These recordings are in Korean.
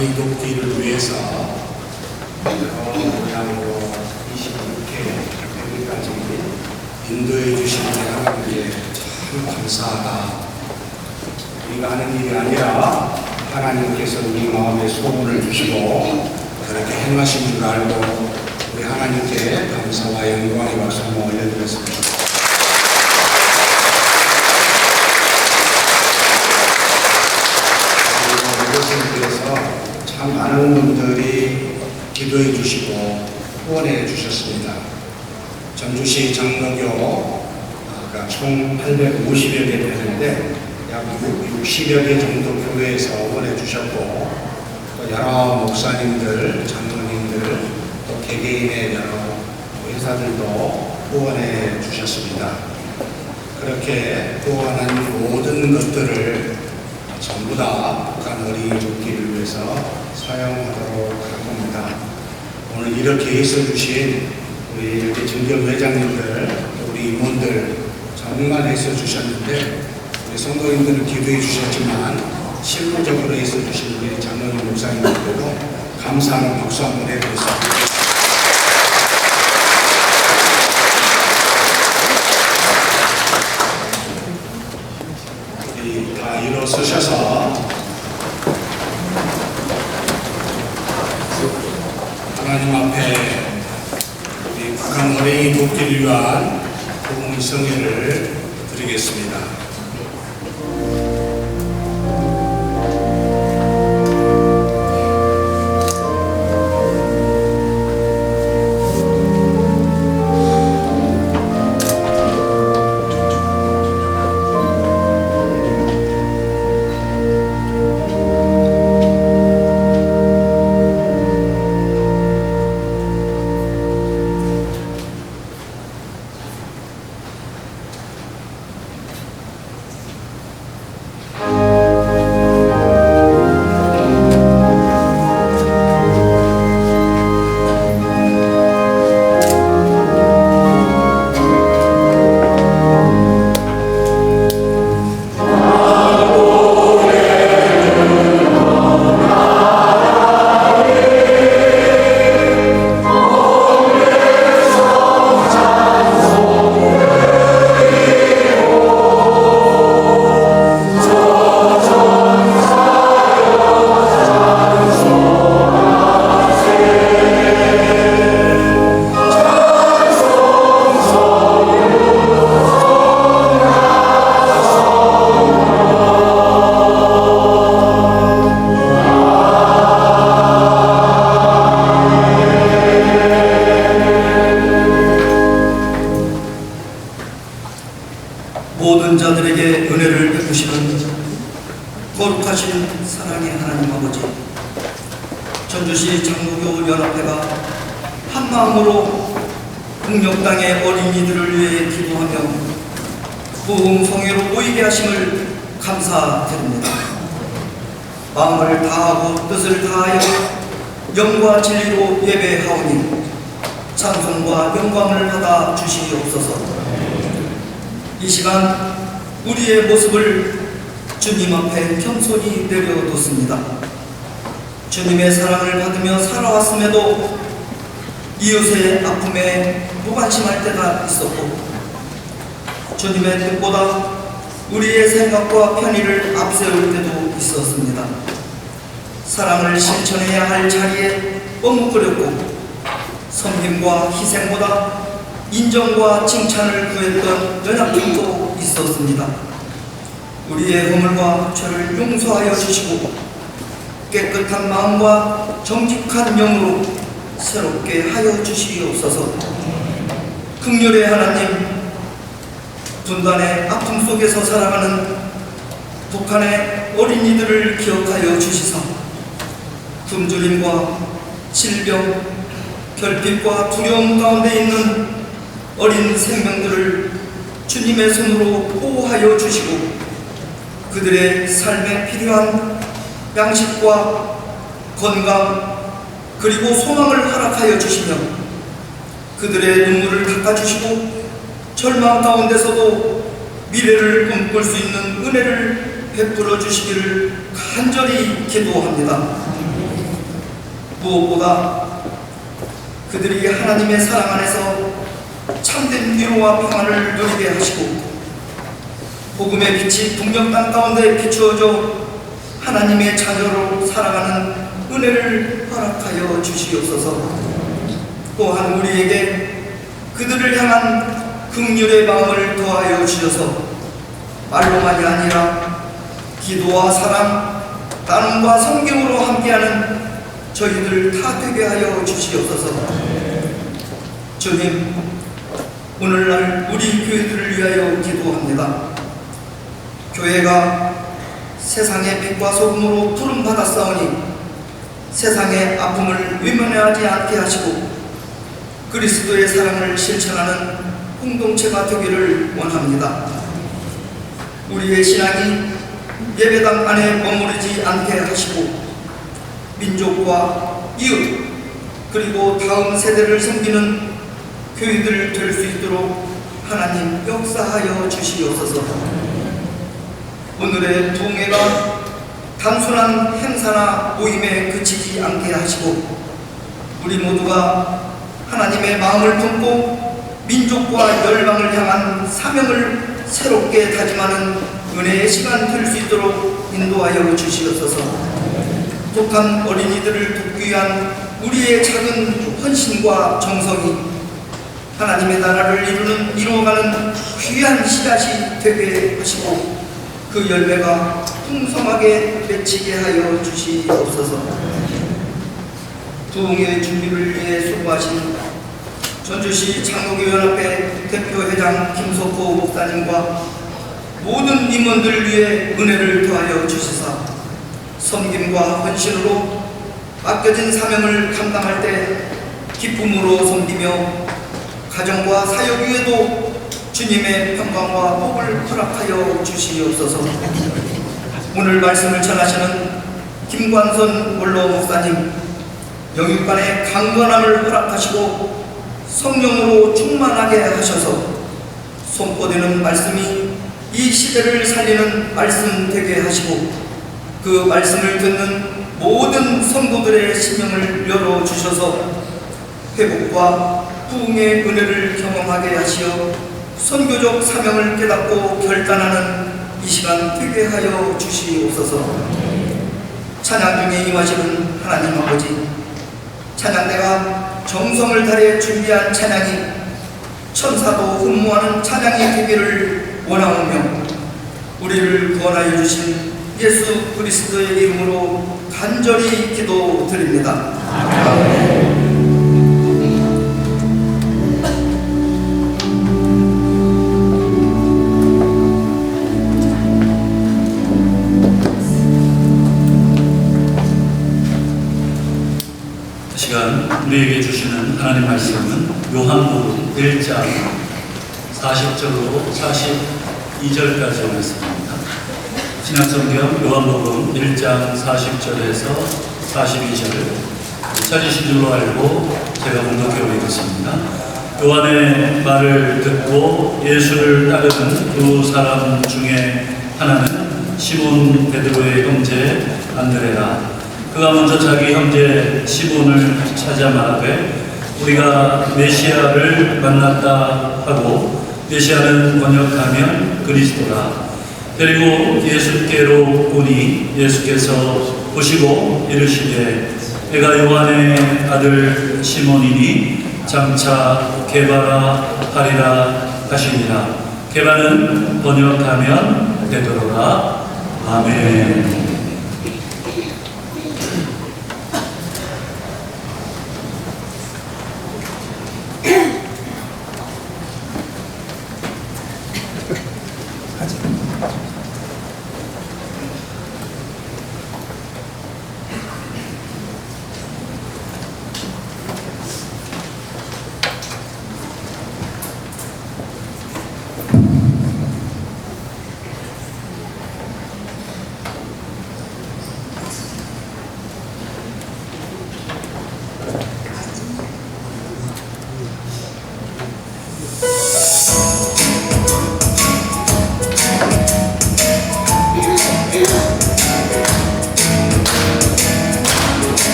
어린이 돕기를 위해서 모양으로 26회 여기까지 인도해 주신 하나님께 참 감사하다. 우리가 하는 일이 아니라 하나님께서 우리 마음에 소원을 주시고 그렇게 행하신 줄 알고 우리 하나님께 감사와 영광의 박수 한번 올려드렸습니다. 이것을 위해서 참 많은 분들이 기도해 주시고 후원해 주셨습니다. 전주시 장로교 총 850여 개 되는데 약 60여 개 정도 교회에서 후원해 주셨고 또 여러 목사님들, 장로님들 또 개개인의 여러 회사들도 후원해 주셨습니다. 그렇게 후원한 모든 것들을 전부 다 북한 어린이 돕기를 위해서 사용하도록 할 겁니다. 오늘 이렇게 있어주신 우리 이렇게 정경 회장님들, 우리 임원들 정말 애써주셨는데 우리 성도님들은 기도해 주셨지만 실무적으로 애써주신 우리 장로님 목사님들도 감사하는 박수 한번 해드리겠습니다. 다 일어서셔서 하나님 앞에 우리 북한 어린이 돕기를 위한 공성회를 드리겠습니다. 모든 자들에게 은혜를 베푸시는 거룩하신 사랑의 하나님 아버지, 전주시 장로교 연합회가 한마음으로 북녘 땅의 어린이들을 위해 기도하며 부흥성회로 모이게 하심을 감사드립니다. 마음을 다하고 뜻을 다하여 영과 진리로 예배하오니 찬송과 영광을 받아 주시옵소서. 이 시간 우리의 모습을 주님 앞에 겸손히 내려놓습니다. 주님의 사랑을 받으며 살아왔음에도 이웃의 아픔에 무관심할 때가 있었고 주님의 뜻보다 우리의 생각과 편의를 앞세울 때도 있었습니다. 사랑을 실천해야 할 자리에 머뭇거렸고 섬김과 희생보다 인정과 칭찬을 구했던 연약함도 있었습니다. 우리의 허물과 죄를 용서하여 주시고 깨끗한 마음과 정직한 영으로 새롭게 하여 주시옵소서. 긍휼의 하나님, 분단의 아픔 속에서 살아가는 북한의 어린이들을 기억하여 주시사 굶주림과 질병, 결핍과 두려움 가운데 있는 어린 생명들을 주님의 손으로 보호하여 주시고 그들의 삶에 필요한 양식과 건강 그리고 소망을 허락하여 주시며 그들의 눈물을 닦아주시고 절망 가운데서도 미래를 꿈꿀 수 있는 은혜를 베풀어 주시기를 간절히 기도합니다. 무엇보다 그들이 하나님의 사랑 안에서 참된 위로와 평안을 누리게 하시고 복음의 빛이 북녘 땅 가운데 비추어져 하나님의 자녀로 살아가는 은혜를 허락하여 주시옵소서. 또한 우리에게 그들을 향한 긍휼의 마음을 더하여 주셔서 말로만이 아니라 기도와 사랑, 나눔과 성경으로 함께하는 저희들 다 되게 하여 주시옵소서. 주님, 오늘날 우리 교회들을 위하여 기도합니다. 교회가 세상의 빛과 소금으로 부름받았사오니 세상의 아픔을 외면하지 않게 하시고 그리스도의 사랑을 실천하는 공동체가 되기를 원합니다. 우리의 신앙이 예배당 안에 머무르지 않게 하시고 민족과 이웃 그리고 다음 세대를 섬기는 교회들 될 수 있도록 하나님 역사하여 주시옵소서. 오늘의 부흥회가 단순한 행사나 모임에 그치지 않게 하시고 우리 모두가 하나님의 마음을 품고 민족과 열방을 향한 사명을 새롭게 다짐하는 은혜의 시간 될 수 있도록 인도하여 주시옵소서. 독한 어린이들을 돕기 위한 우리의 작은 헌신과 정성이 하나님의 나라를 이루어가는 귀한 씨앗이 되게 하시고 그 열매가 풍성하게 맺히게 하여 주시옵소서. 부흥의 준비를 위해 수고하신 전주시 장로교연합회 대표회장 김석호 목사님과 모든 임원들을 위해 은혜를 더하여 주시사 섬김과 헌신으로 맡겨진 사명을 감당할 때 기쁨으로 섬기며 가정과 사역 위에도 주님의 평강과 복을 허락하여 주시옵소서. 오늘 말씀을 전하시는 김관선 원로 목사님 영육간의 강건함을 허락하시고 성령으로 충만하게 하셔서 선포되는 말씀이 이 시대를 살리는 말씀 되게 하시고 그 말씀을 듣는 모든 성도들의 심령을 열어주셔서 회복과 부흥의 은혜를 경험하게 하시어 선교적 사명을 깨닫고 결단하는 이 시간 되게 하여 주시옵소서. 찬양 중에 임하시는 하나님 아버지, 찬양대가 정성을 다해 준비한 찬양이 천사도 흠모하는 찬양이 되기를 원하오며 우리를 구원하여 주신 예수 그리스도의 이름으로 간절히 기도드립니다. 아멘. 우리에게 주시는 하나님 말씀은 요한복음 1장 40절로 42절까지의 말씀입니다. 신약성경 요한복음 1장 40절에서 42절 찾으신 줄로 알고 제가 봉독해 오겠습니다. 요한의 말을 듣고 예수를 따르는 두 사람 중에 하나는 시몬 베드로의 형제 안드레라. 그가 먼저 자기 형제 시몬을 찾아 말하되 우리가 메시아를 만났다 하고 메시아는 번역하면 그리스도라. 그리고 예수께로 오니 예수께서 보시고 이르시되 내가 요한의 아들 시몬이니 장차 게바라 하리라 하시니라. 게바는 번역하면 베드로라. 아멘.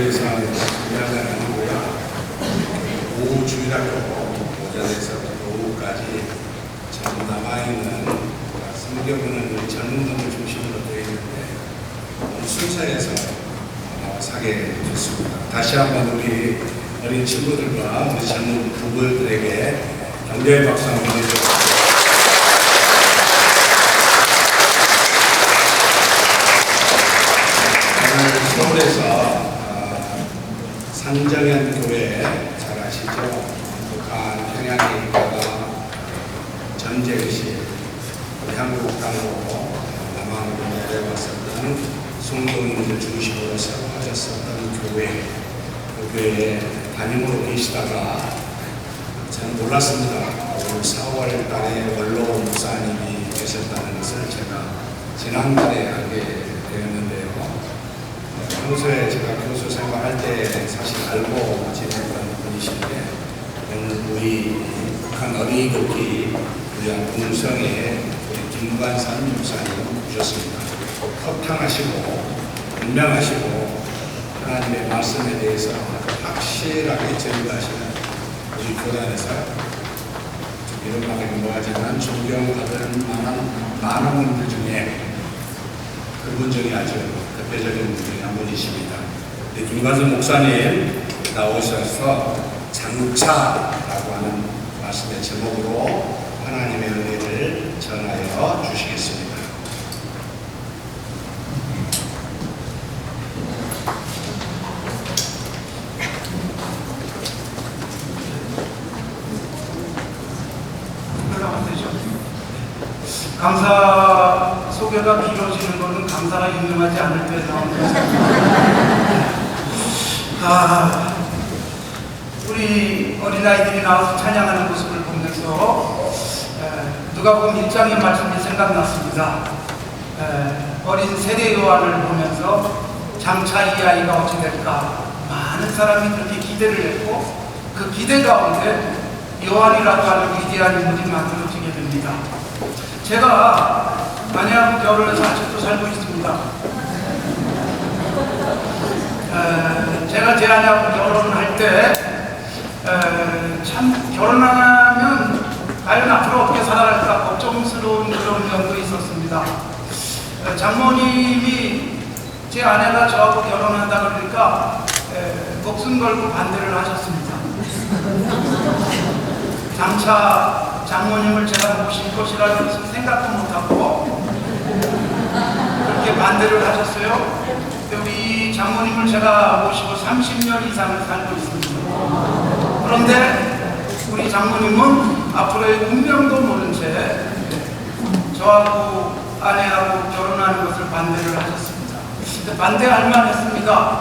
대해서 준비하지 않고요. 오후 주일학교 오전에서부터 오후까지 전부 남아있는 성경은 젊은 분들 중심으로 되어 있는데 오늘 순서에서 사게 됐습니다. 다시 한번 우리 어린 친구들과 우리 젊은 부부들에게 격려의 박수 한번 해주세요. 서울에서 상정현 교회 잘 아시죠? 북한 평양에 있다가 전쟁시 한국당으로 남한으로 내려왔었던 성도인들 중심으로 세워졌었던 교회, 그 교회에 담임으로 계시다가 저는 몰랐습니다. 올 4월 달에 원로 목사님이 계셨다는 것을 제가 지난달에 알게 되었는데요. 평소에 제가 교수 생활할 때 사실 알고 지냈던 분이신데 오늘 우리 북한 어린이독기 위한 동성에 우리 김관산 목사님 오셨습니다. 허탕하시고 분명하시고 하나님의 말씀에 대해서 확실하게 전달하시는 우리 교단에서 이런 말을 뭐하지만 존경받을 만한 많은 분들 중에 그분 중에 아주 대표적인 분이 한 분이십니다. 김관선 목사님 나오셔서 장차라고 하는 말씀의 제목으로 하나님의 은혜를 전하여 주시겠습니다. 강사 소개가 길어지는 것은 강사가 유명하지 않을 때 나옵니다. 우리 어린아이들이 나와서 찬양하는 모습을 보면서 누가복음 1장의 말씀이 생각났습니다. 어린 세대 요한을 보면서 장차 이 아이가 어찌 될까 많은 사람이 그렇게 기대를 했고 그 기대 가운데 요한이라고 하는 위대한 인물이 만들어지게 됩니다. 제가 만약 결혼해서 아직도 살고 있습니다. 제가 제 아내하고 결혼할 때 참 결혼하면 과연 앞으로 어떻게 살아갈까 걱정스러운 그런 면도 있었습니다. 장모님이 제 아내가 저하고 결혼한다 그러니까 목숨 걸고 반대를 하셨습니다. 장차 장모님을 제가 모실 것이라는 것을 생각도 못하고 그렇게 반대를 하셨어요. 우리 장모님을 제가 모시고 30년 이상을 살고 있습니다. 그런데 우리 장모님은 앞으로의 운명도 모른 채 저하고 아내하고 결혼하는 것을 반대를 하셨습니다. 근데 반대할 만했습니다.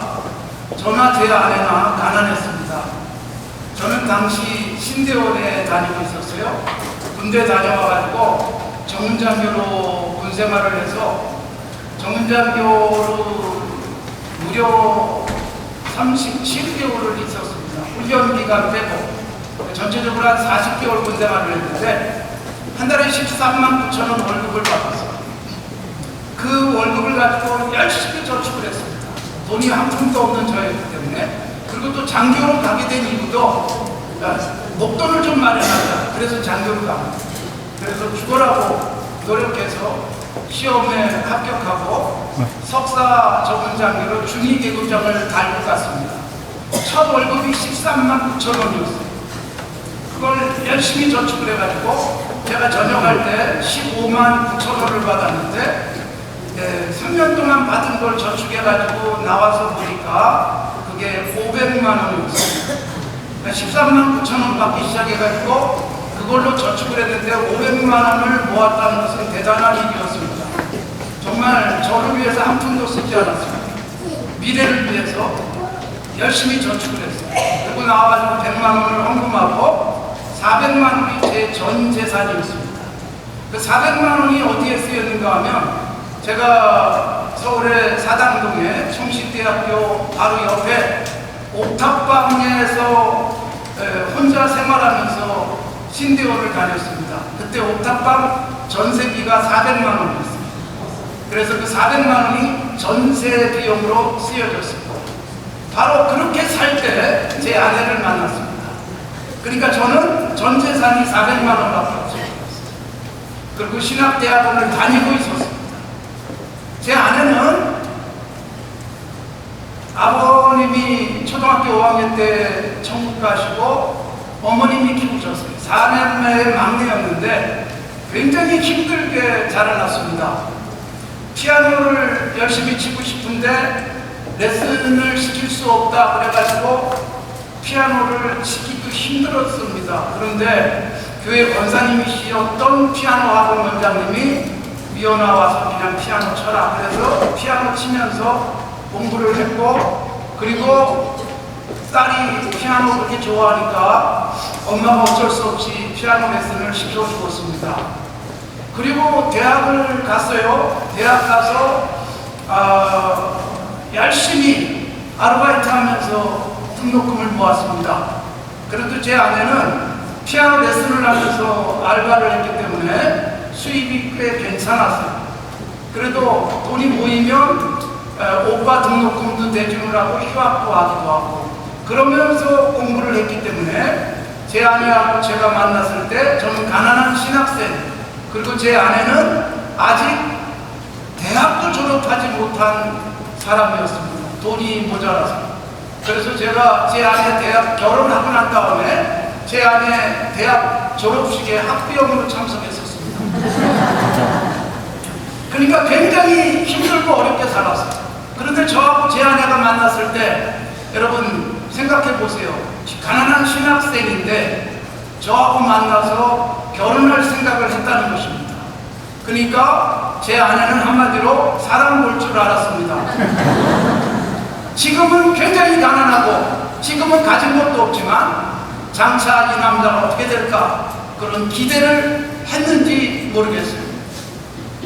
저나 제 아내나 가난했습니다. 저는 당시 신대원에 다니고 있었어요. 군대 다녀와가지고 정문장교로 군생활을 해서 정문장교로 무려 37개월을 있었습니다. 훈련 기간 빼고 전체적으로 한 40개월 군생활을 했는데 한 달에 13만 9천 원 월급을 받았어요. 그 월급을 가지고 열심히 저축을 했습니다. 돈이 한 푼도 없는 저였기 때문에. 그리고 또 장교로 가게 된 이유도 목돈을 좀 마련하자. 그래서 장교로 갑니다. 그래서 죽어라고 노력해서 시험에 합격하고 석사 전문장교로 중위계급장을 달고 갔습니다. 첫 월급이 13만 9천 원이었어요. 그걸 열심히 저축을 해가지고 제가 전역할 때 15만 9천 원을 받았는데 3년 동안 받은 걸 저축해가지고 나와서 보니까 그게 500만 원이었어요. 13만 9천 원 받기 시작해가지고 그걸로 저축을 했는데 500만 원을 모았다는 것은 대단한 일이었습니다. 정말 저를 위해서 한 푼도 쓰지 않았습니다. 미래를 위해서 열심히 저축을 했어요. 그리고 나와가지고 100만 원을 헌금하고 400만 원이 제 전 재산이었습니다. 그 400만 원이 어디에 쓰였는가 하면 제가 서울의 사당동에 청실대학교 바로 옆에 옥탑방에서 혼자 생활하면서 신대원을 다녔습니다. 그때 옥탑방 전세비가 400만 원이었습니다. 그래서 그 400만 원이 전세 비용으로 쓰여졌습니다. 바로 그렇게 살 때 제 아내를 만났습니다. 그러니까 저는 전 재산이 400만 원밖에 없어요. 그리고 신학대학원을 다니고 있었습니다. 제 아내는 아버님이 초등학교 5학년 때 천국 가시고 어머님이 키우셨어요. 4남매의 막내였는데 굉장히 힘들게 자라났습니다. 피아노를 열심히 치고 싶은데 레슨을 시킬 수 없다 그래가지고 피아노를 치기도 힘들었습니다. 그런데 교회 권사님이시었던 피아노 학원 원장님이 미연아 와서 그냥 피아노 쳐라. 그래서 피아노 치면서 공부를 했고, 그리고 딸이 피아노 그렇게 좋아하니까 엄마가 어쩔 수 없이 피아노 레슨을 시켜주었습니다. 그리고 대학을 갔어요. 대학 가서 열심히 아르바이트 하면서 등록금을 모았습니다. 그래도 제 아내는 피아노 레슨을 하면서 알바를 했기 때문에 수입이 꽤 괜찮았어요. 그래도 돈이 모이면 오빠 등록금도 대주를 하고 휴학도 하기도 하고 그러면서 공부를 했기 때문에 제 아내하고 제가 만났을 때 저는 가난한 신학생, 그리고 제 아내는 아직 대학도 졸업하지 못한 사람이었습니다. 돈이 모자라서. 그래서 제가 제 아내 대학 결혼하고 난 다음에 제 아내 대학 졸업식에 학비용으로 참석했었습니다. 그러니까 굉장히 힘들고 어렵게 살았어요. 그런데 저하고 제 아내가 만났을 때 여러분 생각해 보세요. 가난한 신학생인데 저하고 만나서 결혼할 생각을 했다는 것입니다. 그러니까 제 아내는 한마디로 사람 볼 줄 알았습니다. 지금은 굉장히 가난하고 지금은 가진 것도 없지만 장차 이 남자가 어떻게 될까 그런 기대를 했는지 모르겠어요.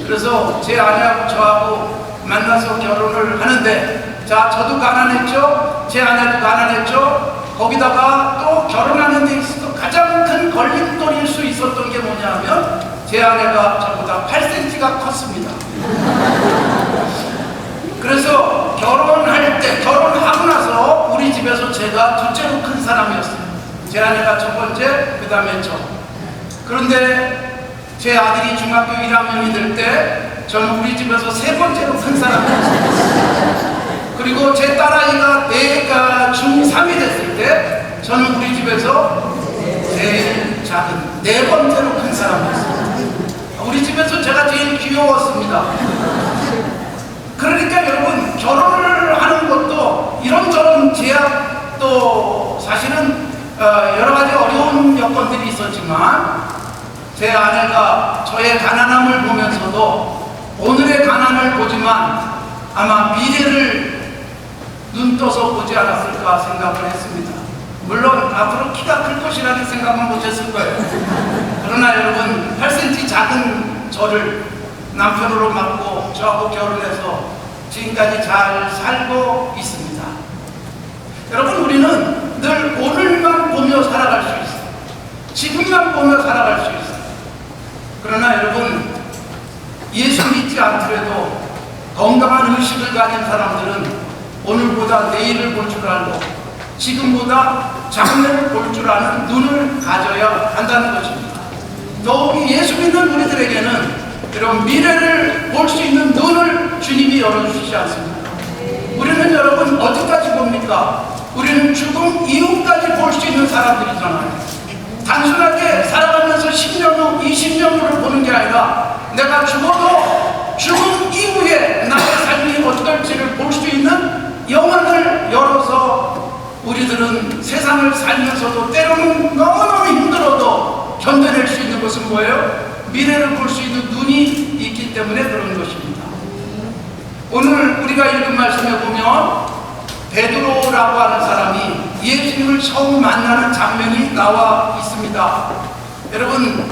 그래서 제 아내하고 저하고 만나서 결혼을 하는데, 자, 저도 가난했죠, 제 아내도 가난했죠. 거기다가 또 결혼하는 데 있어서 가장 큰 걸림돌일 수 있었던 게 뭐냐면 제 아내가 저보다 8cm가 컸습니다. 그래서 결혼할 때, 결혼하고 나서 우리 집에서 제가 둘째로 큰 사람이었어요. 제 아내가 첫 번째, 그 다음에 저. 그런데 제 아들이 중학교 1학년이 될 때 저는 우리 집에서 세 번째로 큰 사람이었어요. 그리고 제 딸아이가 내가 중3이 됐을 때 저는 우리 집에서 제일 작은 네 번째로 큰 사람이었어요. 우리 집에서 제가 제일 귀여웠습니다. 그러니까 여러분, 결혼을 하는 것도 이런저런 제약도 사실은 여러 가지 어려운 여건들이 있었지만 제 아내가 저의 가난함을 보면서도 오늘의 가난을 보지만 아마 미래를 눈 떠서 보지 않았을까 생각을 했습니다. 물론 앞으로 키가 클 것이라는 생각은 못했을 거예요. 그러나 여러분, 8cm 작은 저를 남편으로 맡고 저하고 결혼해서 지금까지 잘 살고 있습니다. 여러분, 우리는 늘 오늘만 보며 살아갈 수 있어요. 지금만 보며 살아갈 수 있어요. 그러나 여러분, 예수 믿지 않더라도 건강한 의식을 가진 사람들은 오늘보다 내일을 볼 줄 알고 지금보다 장래를 볼 줄 아는 눈을 가져야 한다는 것입니다. 더욱이 예수 믿는 우리들에게는 이런 미래를 볼 수 있는 눈을 주님이 열어주시지 않습니까? 우리는 여러분 어디까지 봅니까? 우리는 죽음 이후까지 볼 수 있는 사람들이잖아요. 단순하게 살아가면서 10년 후, 20년 후를 보는 게 아니라 내가 죽어도 죽음 이후에 나의 삶이 어떨지를 볼 수 있는 영혼을 열어서 우리들은 세상을 살면서도 때로는 너무너무 힘들어도 견뎌낼 수 있는 것은 뭐예요? 미래를 볼 수 있는 눈이 있기 때문에 그런 것입니다. 오늘 우리가 읽은 말씀에 보면 베드로라고 하는 사람이 예수님을 처음 만나는 장면이 나와 있습니다. 여러분,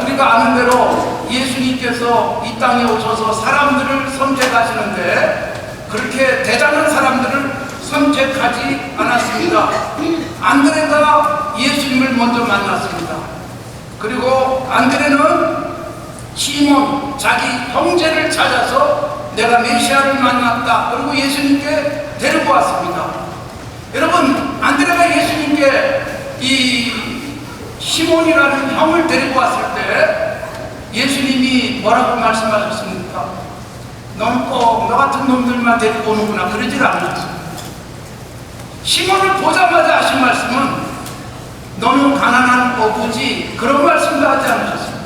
우리가 아는 대로 예수님께서 이 땅에 오셔서 사람들을 선택하시는데 그렇게 대단한 사람들을 선택하지 않았습니다. 안드레가 예수님을 먼저 만났습니다. 그리고 안드레는 시몬, 자기 형제를 찾아서 내가 메시아를 만났다. 그리고 예수님께 데리고 왔습니다. 여러분, 안드레가 예수님께 이 시몬이라는 형을 데리고 왔을 때 예수님이 뭐라고 말씀하셨습니까? 넌 꼭 너 같은 놈들만 데리고 오는구나, 그러질 않으셨습니다. 시몬을 보자마자 하신 말씀은 너는 가난한 어부지, 그런 말씀도 하지 않으셨습니다.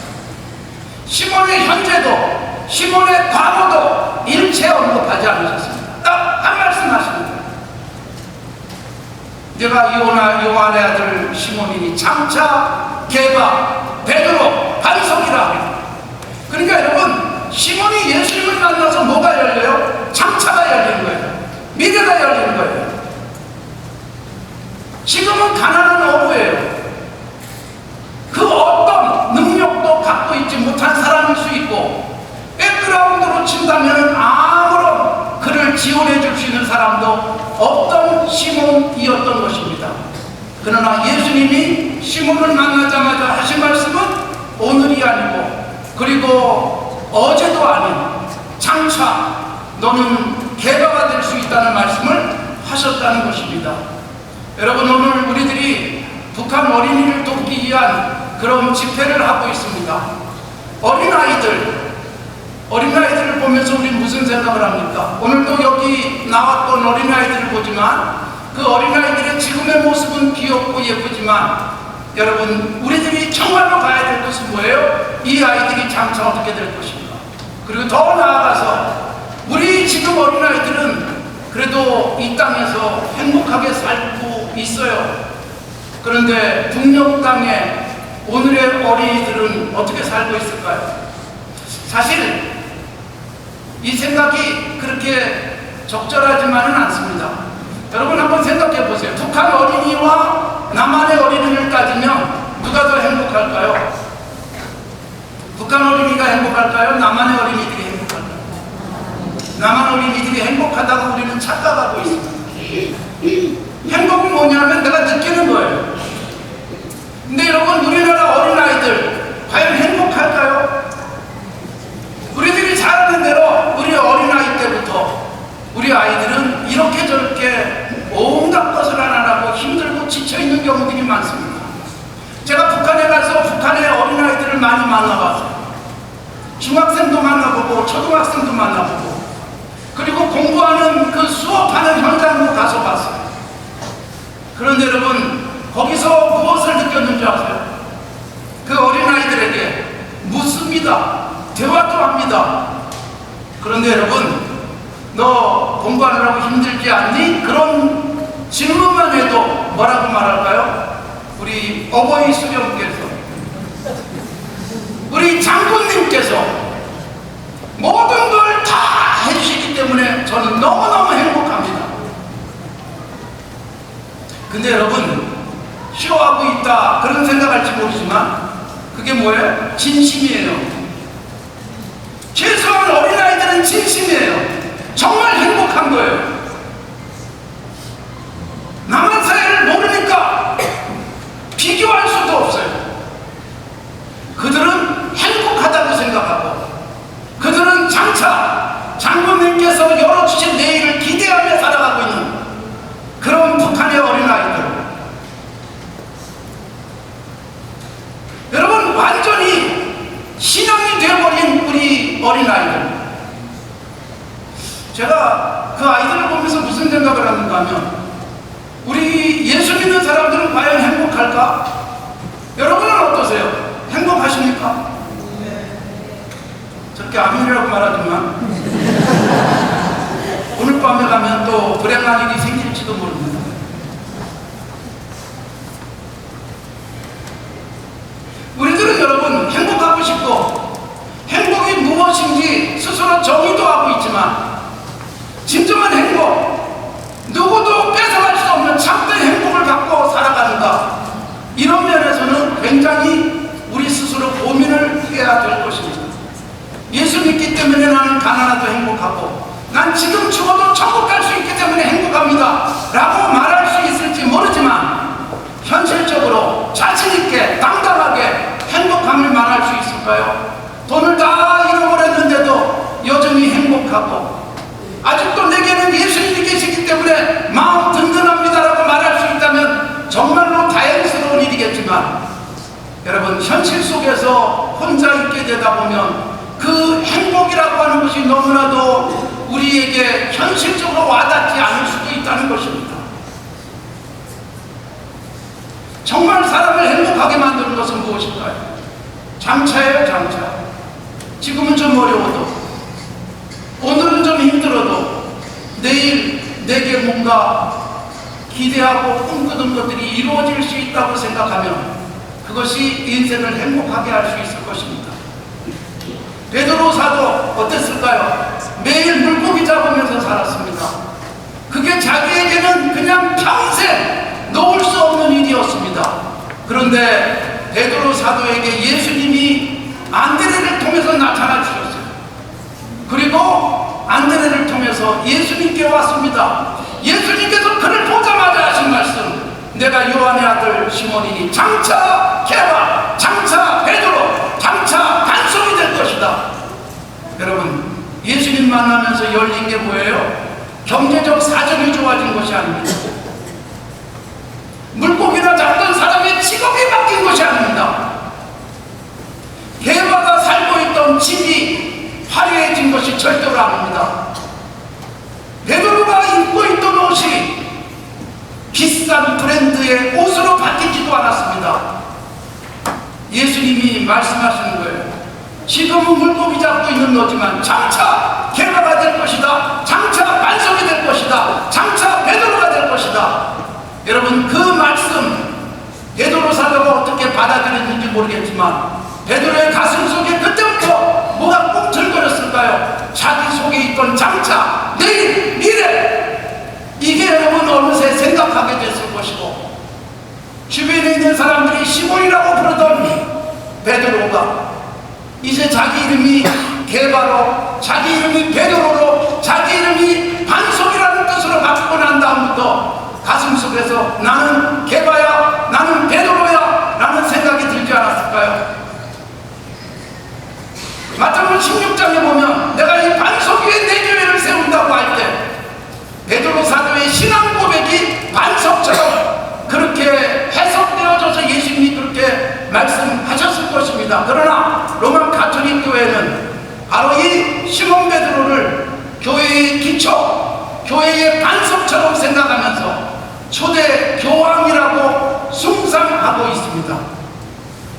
시몬의 현재도 시몬의 과거도 일체 언급하지 않으셨습니다. 딱 한 말씀 하십니다. 내가 요한의 아들 시몬이니 장차 게바 베드로 반석이라 합니다. 그러니까 여러분, 시몬이 예수님을 만나서 뭐가 열려요? 장차가 열리는 거예요. 미래가 열리는 거예요. 지금은 가난한 어부예요. 그 어떤 능력도 갖고 있지 못한 사람일 수 있고, 백그라운드로 친다면 아무런 그를 지원해 줄 수 있는 사람도 없던 시몬이었던 것입니다. 그러나 예수님이 시몬을 만나자마자 하신 말씀은 오늘이 아니고, 그리고 어제도 아닌 장차 너는 개바가 될 수 있다는 말씀을 하셨다는 것입니다. 여러분, 오늘 우리들이 북한 어린이를 돕기 위한 그런 집회를 하고 있습니다. 어린아이들을 보면서 우리 무슨 생각을 합니까? 오늘도 여기 나왔던 어린아이들을 보지만 그 어린아이들의 지금의 모습은 귀엽고 예쁘지만, 여러분, 우리들이 정말로 가야 될 것은 뭐예요? 이 아이들이 장차 어떻게 될 것인가? 그리고 더 나아가서 우리 지금 어린아이들은 그래도 이 땅에서 행복하게 살고 있어요. 그런데 북녘 땅에 오늘의 어린이들은 어떻게 살고 있을까요? 사실 이 생각이 그렇게 적절하지만은 않습니다. 여러분, 한번 생각해 보세요. 북한 어린이와 남한의 어린이를 따지면 누가 더 행복할까요? 북한 어린이가 행복할까요? 남한의 어린이들이 행복할까요? 남한 어린이들이 행복하다고 우리는 착각하고 있습니다. 행복은 뭐냐면 내가 느끼는 거예요. 근데 여러분, 우리나라 어린아이들 과연 행복할까요? 우리들이 잘하는 대로 우리 어린아이 때부터 우리 아이들은 이렇게 저렇게 온갖 것을 하느라고 힘들고 지쳐있는 경우들이 많습니다. 제가 북한에 가서 북한의 어린아이들을 많이 만나봤어요. 중학생도 만나보고 초등학생도 만나보고, 그리고 공부하는 그 수업하는 현장도 가서 봤어요. 그런데 여러분, 거기서 무엇을 느꼈는지 아세요? 그 어린아이들에게 묻습니다. 대화도 합니다. 그런데 여러분, 너 공부하느라고 힘들지 않니? 그런 질문만 해도 뭐라고 말할까요? 우리 어버이 수령께서, 우리 장군님께서 모든 걸 다 해주시기 때문에 저는 너무너무 행복합니다. 근데 여러분, 싫어하고 있다 그런 생각할지 모르지만 그게 뭐예요? 진심이에요. 최소한 어린아이들은 진심이에요. 정말 행복한 거예요. 남한 사회를 모르니까 비교할 수도 없어요. 그들은 행복하다고 생각하고, 그들은 장차 장군님께서 열어주신 내일을 기대하며 살아가고 있는 그런 북한의 어린아이들. 여러분, 완전히 신앙이 되어버린 우리 어린아이들. 제가 그 아이들을 보면서 무슨 생각을 하는가 하면, 우리 예수 믿는 사람들은 과연 행복할까? 여러분은 어떠세요? 행복하십니까? 저렇게 아멘이라고 말하지만 오늘 밤에 가면 또 불행한 일이 생길지도 모릅니다. 우리들은 여러분, 행복하고 싶고 행복이 무엇인지 스스로 정의도 하고 있지만, 진정한 행복, 누구도 뺏어갈 수 없는 참된 행복을 갖고 살아가는가, 이런 면에서는 굉장히 우리 스스로 고민을 해야 될 것입니다. 예수 믿기 때문에 나는 가난하도 행복하고, 난 지금 죽어도 천국 갈 수 있기 때문에 행복합니다 라고 말할 수 있을지 모르지만, 현실적으로 자신있게 당당하게 행복함을 말할 수 있을까요? 여러분, 현실 속에서 혼자 있게 되다 보면 그 행복이라고 하는 것이 너무나도 우리에게 현실적으로 와닿지 않을 수도 있다는 것입니다. 정말 사람을 행복하게 만드는 것은 무엇일까요? 장차예요, 장차. 지금은 좀 어려워도, 오늘은 좀 힘들어도 내일 내게 뭔가 기대하고 꿈꾸던 것들이 이루어질 수 있다고 생각하면 그것이 인생을 행복하게 할 수 있을 것입니다. 베드로 사도 어땠을까요? 매일 물고기 잡으면서 살았습니다. 그게 자기에게는 그냥 평생 놓을 수 없는 일이었습니다. 그런데 베드로 사도에게 예수님이 안드레를 통해서 나타나 주셨어요. 그리고 안드레를 통해서 예수님께 왔습니다. 예수님께서 그를 보자마자 하신 말씀, 내가 요한의 아들 시몬이니 장차 개바, 장차 베드로, 장차 반석이 될 것이다. 여러분, 예수님 만나면서 열린 게 뭐예요? 경제적 사정이 좋아진 것이 아닙니다. 물고기나 잡던 사람의 직업이 바뀐 것이 아닙니다. 개바가 살고 있던 집이 화려해진 것이 절대로 아닙니다. 베드로가 입고 있던 옷이 비싼 브랜드의 옷으로 바뀌지도 않았습니다. 예수님이 말씀하시는 거예요. 지금은 물고기 잡고 있는 너지만 장차 개바가 될 것이다. 장차 반석이 될 것이다. 장차 베드로가 될 것이다. 여러분, 그 말씀 베드로 사도가 어떻게 받아들였는지 모르겠지만 베드로의 가슴 속에 그때부터 뭐가 꿈틀거렸을까요? 자기 속에 있던 장차, 내일, 미래, 이게 여러분 어느새 생각하게 됐을 것이고, 주변에 있는 사람들이 시몬이라고 부르던 베드로가 이제 자기 이름이 개바로, 자기 이름이 베드로로, 자기 이름이 반석이라는 뜻으로 바꾸고 난 다음부터 가슴 속에서 나는 개바야, 나는 베드로야 라는 생각이 들지 않았을까요? 마태복음 16장에 보면 내가 이 반석 위에 내 교회를 세운다고 할 때 베드로 사도의 신앙 고백이 반석처럼 그렇게 해석되어져서 예수님이 그렇게 말씀하셨을 것입니다. 그러나 로마 가톨릭 교회는 바로 이 시몬 베드로를 교회의 기초, 교회의 반석처럼 생각하면서 초대 교황이라고 숭상하고 있습니다.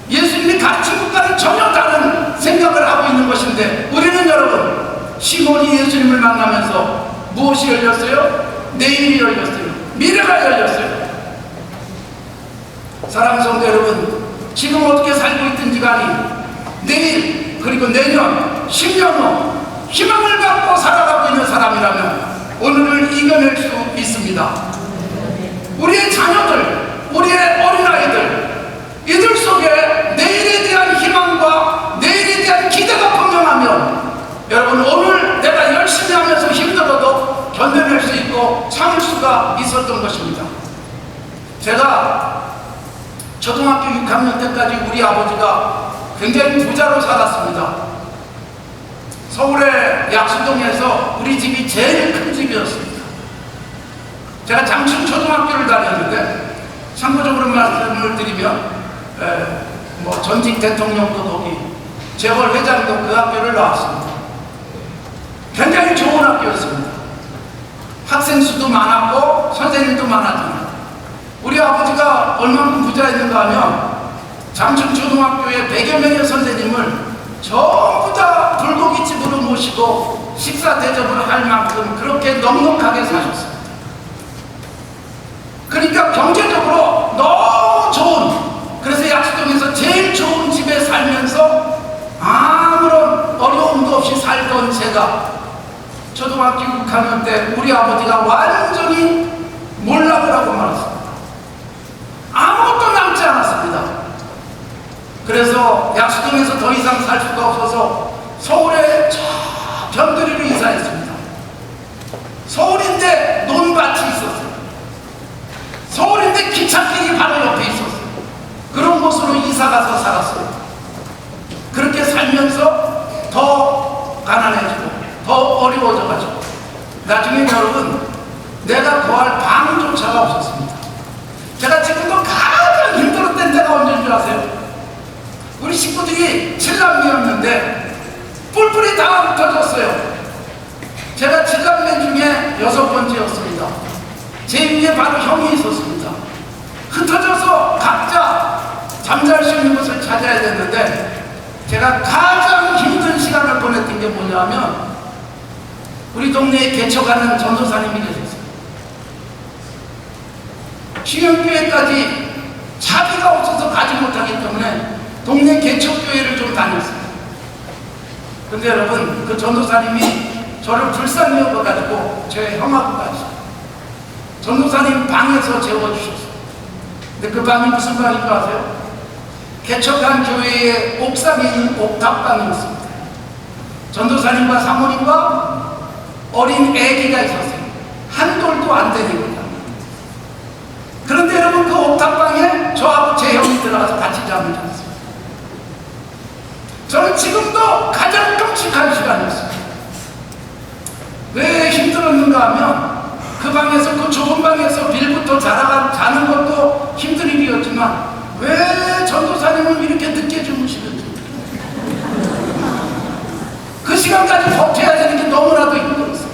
예수님이 가르친 것과는 전혀 다른 생각을 하고 있는 것인데, 우리는 여러분, 시몬이 예수님을 만나면서 무엇이 열렸어요? 내일이 열렸어요. 미래가 열렸어요. 사랑하는 성도 여러분, 지금 어떻게 살고 있든지 간에 내일, 그리고 내년, 10년 후 희망을 갖고 살아가고 있는 사람이라면 오늘을 이겨낼 수 있습니다. 우리의 자녀들, 우리의 어린아이들, 이들 속에 내일에 대한 희망과 내일에 대한 기대가 분명하면 여러분, 오늘 내가 열심히 하면서 힘들어도 견뎌낼 수 있고 참을 수가 있었던 것입니다. 제가 초등학교 6학년 때까지 우리 아버지가 굉장히 부자로 살았습니다. 서울의 약수동에서 우리 집이 제일 큰 집이었습니다. 제가 장춘 초등학교를 다녔는데, 참고적으로 말씀을 드리면 뭐 전직 대통령도 거기, 재벌 회장도 그 학교를 나왔습니다. 굉장히 좋은 학교였습니다. 학생 수도 많았고 선생님도 많았습니다. 우리 아버지가 얼마나 부자였는가 하면 장춘 초등학교에 100여 명의 선생님을 전부 다 불고기집으로 모시고 식사 대접을 할 만큼 그렇게 넉넉하게 사셨습니다. 그러니까 경제적으로 너무 좋은, 그래서 약수동에서 제일 좋은 집에 살면서 아무런 어려움도 없이 살던 제가 초등학교 6학년 때 우리 아버지가 완전히 몰락을 하고 말았습니다. 아무것도 남지 않았습니다. 그래서 약수동에서 더 이상 살 수가 없어서 서울에 저 변두리로 이사했습니다. 서울인데 논밭이 있었어요. 서울인데 기찻길이 바로 옆에 있었어요. 그런 곳으로 이사가서 살았어요. 그렇게 살면서 더 가난해지고 더 어려워져가지고 나중에 여러분, 내가 거할 방조차가 없었습니다. 제가 지금도 가장 힘들었던 때가 언제인 줄 아세요? 7남매였는데 뿔뿔이 다 흩어졌어요. 제가 7남매 중에 6번째였습니다. 제 위에 바로 형이 있었습니다. 흩어져서 각자 잠잘 수 있는 곳을 찾아야 됐는데 제가 가장 힘든 시간을 보냈던 게 뭐냐면 우리 동네에 개척하는 전도사님이 계셨어요. 신영교회까지 차비가 없어서 가지 못하기 때문에 동네 개척교회를 좀 다녔어요. 근데 여러분, 그 전도사님이 저를 불쌍히 여겨가지고 제 형하고 같이 전도사님 방에서 재워주셨어요. 근데 그 방이 무슨 방인 줄 아세요? 개척한 교회의 옥상에 있는 옥탑방이었습니다. 전도사님과 사모님과 어린 애기가 있었어요. 한 돌도 안 되는 겁니다. 그런데 여러분, 그 옥탑방에 저하고 제 형이 들어가서 같이 잠을 잤어요. 저는 지금도 가장 끔찍한 시간이었어요. 왜 힘들었는가 하면 그 방에서, 그 좁은 방에서 빌부터 자는 것도 힘든 일이었지만 왜 전도사님은 이렇게 늦게 주무시는지, 그 시간까지 버텨야 되는 게 너무나도 힘들었어요.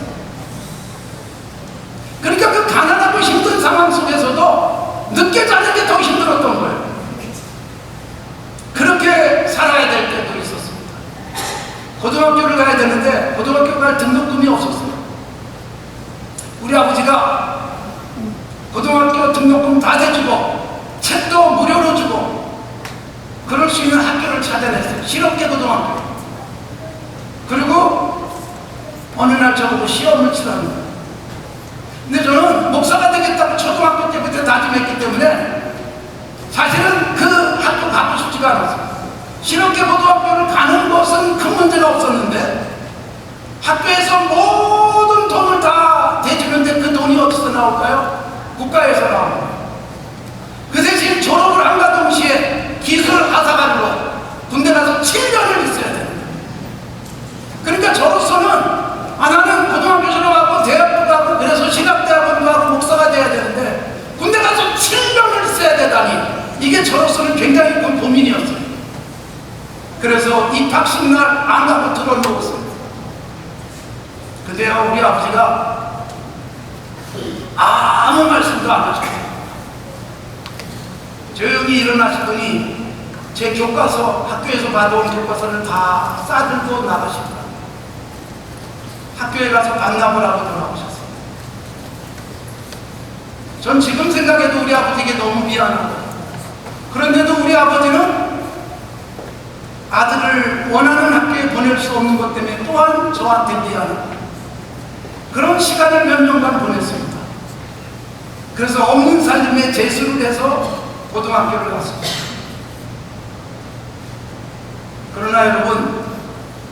그러니까 그 가난하고 힘든 상황 속에서도 늦게 자는 게 더 힘들었던 거예요. 그렇게 살아야 될 때도 있었습니다. 고등학교를 가야 되는데 고등학교 갈 등록금이 없었어요. 우리 아버지가 고등학교 등록금 다 대주고 책도 무료로 주고 그럴 수 있는 학교를 찾아냈어요. 실업계 고등학교. 그리고 어느 날 저보고 시험을 치라는 거예요. 근데 저는 목사가 되겠다고 초등학교 때부터 다짐했기 때문에 사실은 그 학교 가고 싶지가 않았어요. 실업계 고등학교를 가는 것은 큰 문제가 없었는데 학교에서 모든 돈을 다 대주는데 그 돈이 어디서 나올까요? 국가에서 나옵니다. 그 대신 졸업을 한가 동시에 기술 하사관으로 군대 가서 7년을 있어야 됩니다. 그러니까 저로서는 나는 고등학교 졸업하고 대학도 가고 그래서 신학대학원도 하고 목사가 돼야 되는데 군대 가서 7년을 있어야 되다니 이게 저로서는 굉장히 큰 고민이었어요. 그래서 입학식 날 안 가고 들어놓았어요. 근데요, 우리 아버지가 아무 말씀도 안 하셨어요. 조용히 일어나시더니 제 교과서, 학교에서 받아온 교과서를 다 싸들고 나가시더라고요. 학교에 가서 반납을 하고 돌아오셨어요. 전 지금 생각해도 우리 아버지에게 너무 미안하고, 그런데도 우리 아버지는 아들을 원하는 학교에 보낼 수 없는 것 때문에 또한 저한테 미안하고 그런 시간을 몇 년간 보냈습니다. 그래서 없는 살림에 재수를 해서 고등학교를 갔습니다. 그러나 여러분,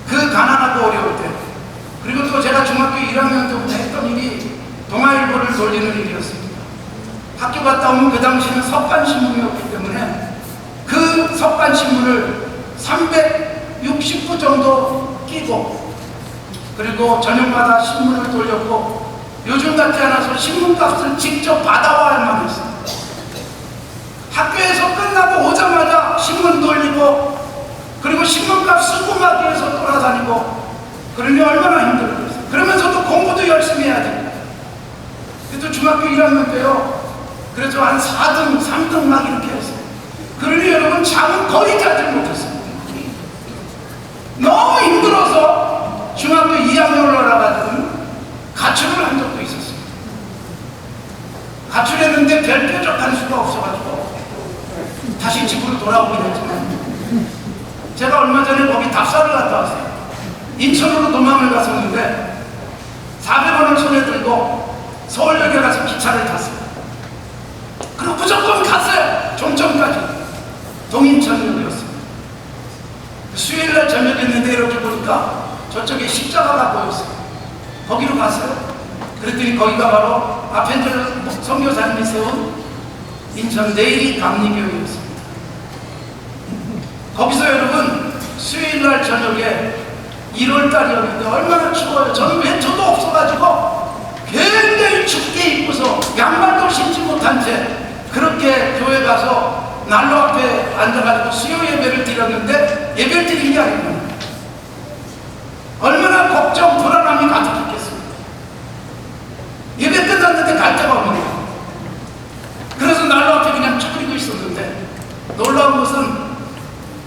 그 가난하고 어려울 때, 그리고 또 제가 중학교 1학년 때부터 했던 일이 동아일보를 돌리는 일이었습니다. 학교 갔다 오면 그 당시는 석간신문이었기 때문에 그 석간신문을 360부 정도 끼고, 그리고 저녁마다 신문을 돌렸고, 요즘 같지 않아서 신문값을 직접 받아와야 할 만했어요. 학교에서 끝나고 오자마자 신문 돌리고, 그리고 신문값 쓰고 막기 위해서 돌아다니고, 그러면 얼마나 힘들었어요. 그러면서도 공부도 열심히 해야 됩니다. 그래도 중학교 1학년 때요, 그래서 한 4등, 3등 막 이렇게 했어요. 그러니 여러분, 잠은 거의 자지 못했습니다. 너무 힘들어서 중학교 2학년 올라가지고 가출을 한 적도 있었습니다. 가출했는데 별 뾰족한 수가 없어가지고 다시 집으로 돌아오긴 했지만, 제가 얼마 전에 거기 답사를 갔다 왔어요. 인천으로 도망을 갔었는데 400원을 손에 들고 서울역에 가서 기차를 탔어요. 그리고 무조건 갔어요. 종점까지. 동인천역이었습니다. 수요일날 저녁이었는데 이렇게 보니까 저쪽에 십자가가 보였어요. 거기로 갔어요. 그랬더니 거기가 바로 앞에 선교사님이 세운 인천 내리 감리교회였습니다. 거기서 여러분, 수요일날 저녁에 1월달이었는데 얼마나 추워요. 저는 외투도 없어가지고 굉장히 춥게 입고서 양말도 신지 못한 채 그렇게 교회 가서 난로 앞에 앉아가지고 수요 예배를 드렸는데 예배를 드린 게 아닙니다. 얼마나 걱정, 불안함이 가득했겠습니까? 예배 끝났는데 갈 데가 없는 거예요. 그래서 난로 앞에 그냥 쭈그리고 있었는데 놀라운 것은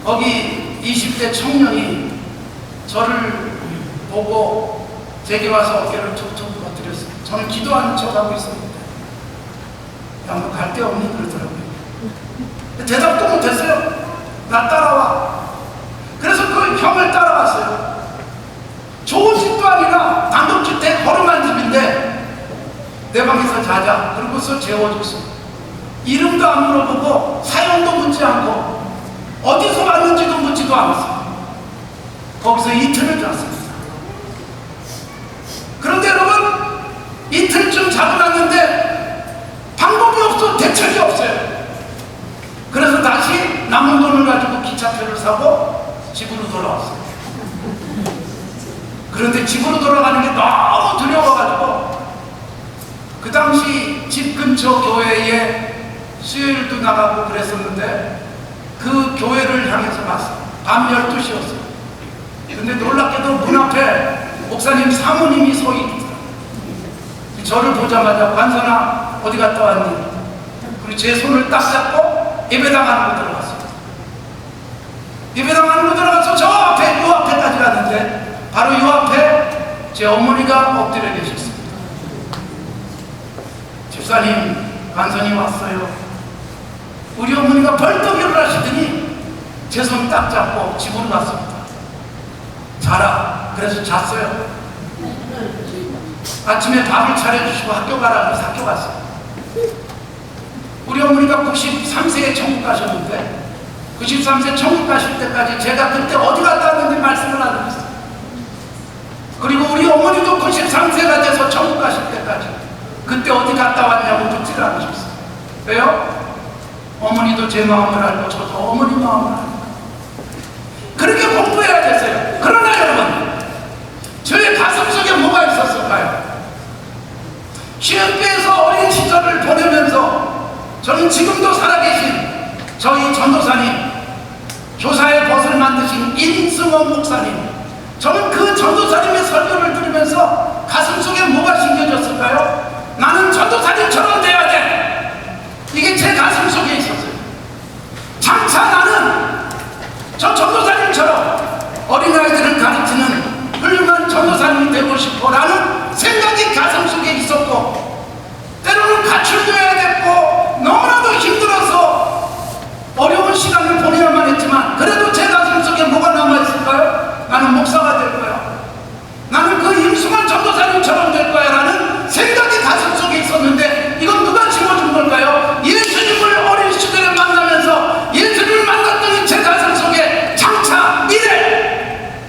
거기 20대 청년이 저를 보고 제게 와서 어깨를 툭툭 터뜨렸어요. 저는 기도하는 척하고 있었는데 야, 너 갈 데 없니? 그러더라고요. 대답도 못했어요. 나 따라와. 그래서 그 형을 따라왔어요. 좋은 집도 아니라 단독주택 허름한 집인데 내 방에서 자자. 그러고서 재워줬어요. 이름도 안 물어보고 사연도 묻지 않고 어디서 왔는지도 묻지도 않았어요. 거기서 이틀을 잤습니다. 그런데 여러분, 이틀쯤 자고 났는데 방법이 없어. 대책이 없어요. 그래서 다시 남은 돈을 가지고 기차표를 사고 집으로 돌아왔어요. 그런데 집으로 돌아가는 게 너무 두려워가지고 그 당시 집 근처 교회에 수요일도 나가고 그랬었는데 그 교회를 향해서 갔어요. 밤 12시였어요. 근데 놀랍게도 문 앞에 목사님 사모님이 서 있더라고요. 저를 보자마자 관선아 어디 갔다 왔니? 그리고 제 손을 딱 잡고 예배당 안으로 들어갔어요. 예배당 안으로 들어가서 저 앞에, 요 앞에까지 갔는데 바로 요 앞에 제 어머니가 엎드려 계셨습니다. 집사님, 관선이 왔어요. 우리 어머니가 벌떡 일어나시더니 제 손 딱 잡고 집으로 갔습니다. 자라. 그래서 잤어요. 아침에 밥을 차려주시고 학교 가라 그래서 학교 갔어요. 우리 어머니가 93세에 천국 가셨는데 93세 천국 가실 때까지 제가 그때 어디 갔다 왔는지 말씀을 안 드렸어요. 그리고 우리 어머니도 93세가 돼서 천국 가실 때까지 그때 어디 갔다 왔냐고 묻지를 않으셨어요. 왜요? 어머니도 제 마음을 알고 저도 어머니 마음을 알고 그렇게 공부해야 됐어요. 그러나 여러분, 저의 가슴 속에 뭐가 있었을까요? 시흥교에서 어린 시절을 보내면서 저는 지금도 살아계신 저희 전도사님, 교사의 벗을 만드신 임승원 목사님, 저는 그 전도사님의 설교를 들으면서 가슴 속에 뭐가 심겨졌을까요? 나는 전도사님처럼 돼야 돼. 이게 제 가슴 속에 있었어요. 장차 나는 저 전도사님처럼 어린아이들을 가르치는 훌륭한 전도사님이 되고 싶어라는 생각이 가슴 속에 있었고, 때로는 가출되어야 됐고 너무나도 힘들어서 어려운 시간을 보내야만 했지만 그래도 제 가슴 속에 뭐가 남아있을까요? 나는 목사가 될 거야. 나는 그 임승환 전도사님처럼 될 거야 라는 생각이 가슴 속에 있었는데 이건 누가 심어준 걸까요? 예수님을 어린 시절에 만나면서 예수님을 만났더니 제 가슴 속에 장차 미래,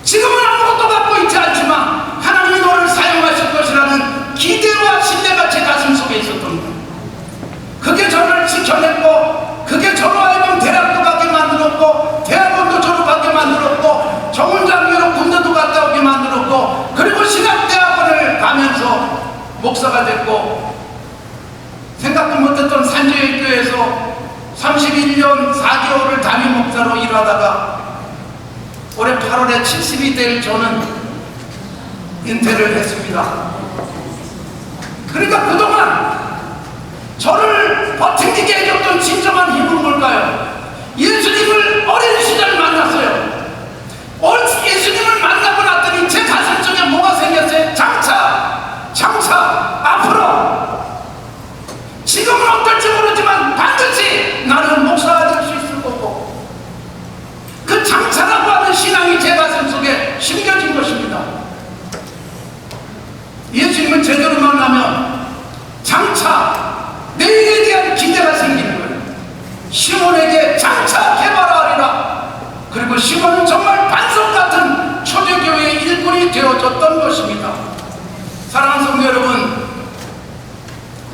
지금은 아무것도 갖고 있지 않지만 하나님이 너를 사용하실 것이라는 기대와 신뢰가 제 가슴 속에 있었던 거예요. 그게 저를 지켜냈고 그게 저로 하여금 대학도 가게 만들었고 대학원도 졸업하게 만들었고 정훈장교로 군대도 갔다 오게 만들었고 그리고 신학대학원을 가면서 목사가 됐고 생각도 못했던 산지교회에서 31년 4개월을 담임 목사로 일하다가 올해 8월에 70이 될 저는 은퇴를 했습니다. 그러니까 그동안 저를 버티게 해줬던 진정한 힘은 뭘까요? 예수님을 어린 시절 만났어요. 예수님을 만나고 났더니 제 가슴 속에 뭐가 생겼어요? 장차 앞으로 지금은 어떨지 모르지만 반드시 나는 목사가 될 수 있을 거고 그 장차라고 하는 신앙이 제 가슴 속에 심겨진 것입니다. 예수님을 제대로 만나면 장차 내일에 대한 기대가 생기는 거예요. 시몬에게 장차 개발하리라. 그리고 시몬은 정말 반석 같은 초대교회의 일꾼이 되어졌던 것입니다. 사랑하는 성도 여러분,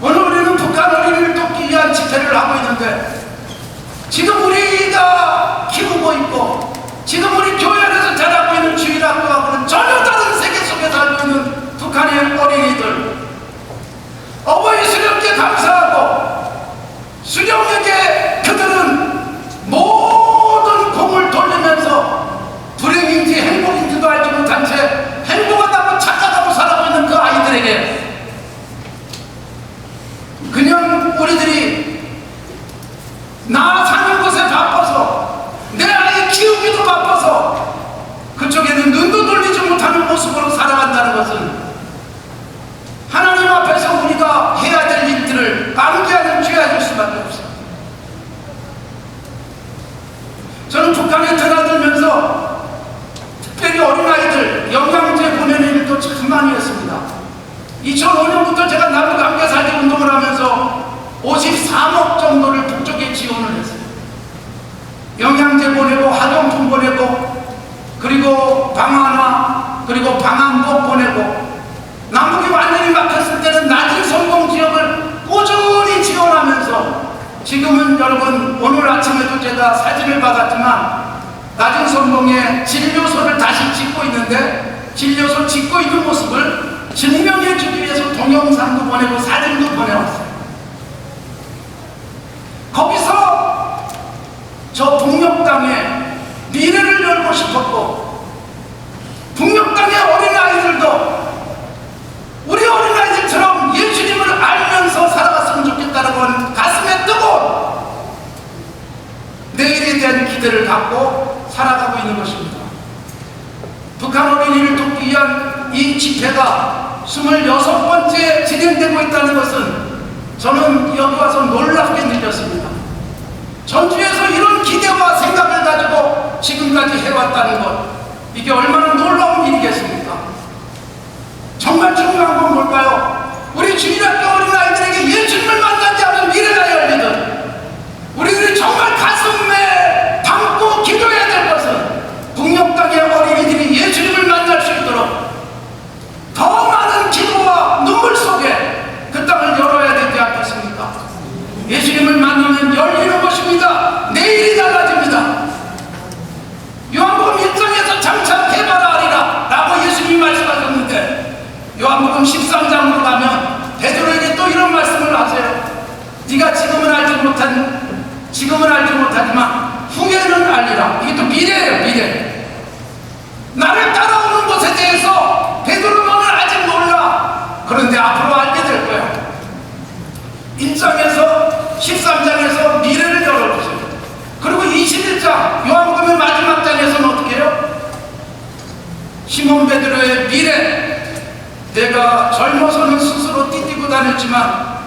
오늘 우리는 북한 어린이를 돕기 위한 집회를 하고 있는데 지금 우리가 키우고 있고 지금 우리 교회 안에서 자라고 있는 주일학교하고는 전혀 다른 세계 속에 살고 있는 북한의 어린이들, 어버이 수련께 감사하고 수련회 지금 우리들이 나 사는 곳에 바빠서 내 아이 키우기도 바빠서 그쪽에는 눈도 돌리지 못하는 모습으로 살아간다는 것은 하나님 앞에서 우리가 해야 될 일들을 방기하는 죄가 될 수밖에 없습니다. 저는 북한에 드나들면서 특별히 어린아이들 영양제 보내는 일도 참 많이 했습니다. 2005년부터 제가 남북관계살기 운동을 하면서 53억 정도를 북쪽에 지원을 했어요. 영양제 보내고 학용품 보내고 그리고 방화나 그리고 방한복 보내고 남북이 완전히 막혔을 때는 낮은 성공 지역을 꾸준히 지원하면서 지금은 여러분 오늘 아침에도 제가 사진을 받았지만 낮은 성공에 진료소를 다시 짓고 있는데 진료소 짓고 있는 모습을 증명해 주기 위해서 동영상도 보내고 사진도 보내왔어요. 거기서 저 북녘 땅에 미래를 열고 싶었고 북녘 땅의 어린아이들도 우리 어린아이들처럼 예수님을 알면서 살아갔으면 좋겠다는 건 가슴에 뜨거운 내일에 대한 기대를 갖고 살아가고 있는 것입니다. 북한 어린이를 돕기 위한 이 집회가 26번째 진행되고 있다는 것은 저는 여기 와서 놀랍게 느꼈습니다. 전주에서 이런 기대와 생각을 가지고 지금까지 해왔다는 것, 이게 얼마나 놀라운 일이겠습니까? 정말 중요한 건 뭘까요? 우리 주일학교 어린아이들에게 예수님을 만나지 않은 미래가 열리듯 우리들이 정말 가슴에 담고 기도해야 될 것은 북녘 땅의 어린이들이 예수님을 만날 수 있도록 더 많은 기도와 눈물 속에 그 땅을 열어야 되지 않겠습니까? 예수님을 만나면 열리는 것입니다. 내일이 달라집니다. 요한복음 1장에서 장차 개발하리라 라고 예수님이 말씀하셨는데 요한복음 13장으로 가면 베드로에게 또 이런 말씀을 하세요. 네가 지금은 알지 못하지만 후에는 알리라. 이게 또 미래예요. 미래. 나를 따라오는 것에 대해서 베드로 너는 아직 몰라. 그런데 앞으로 알게 될 거야. 1장에서 13장에서 미래를 열어주세요. 그리고 21장 요한복음의 마지막 장에서는 어떻게 해요? 시몬 베드로의 미래. 내가 젊어서는 스스로 띠띠고 다녔지만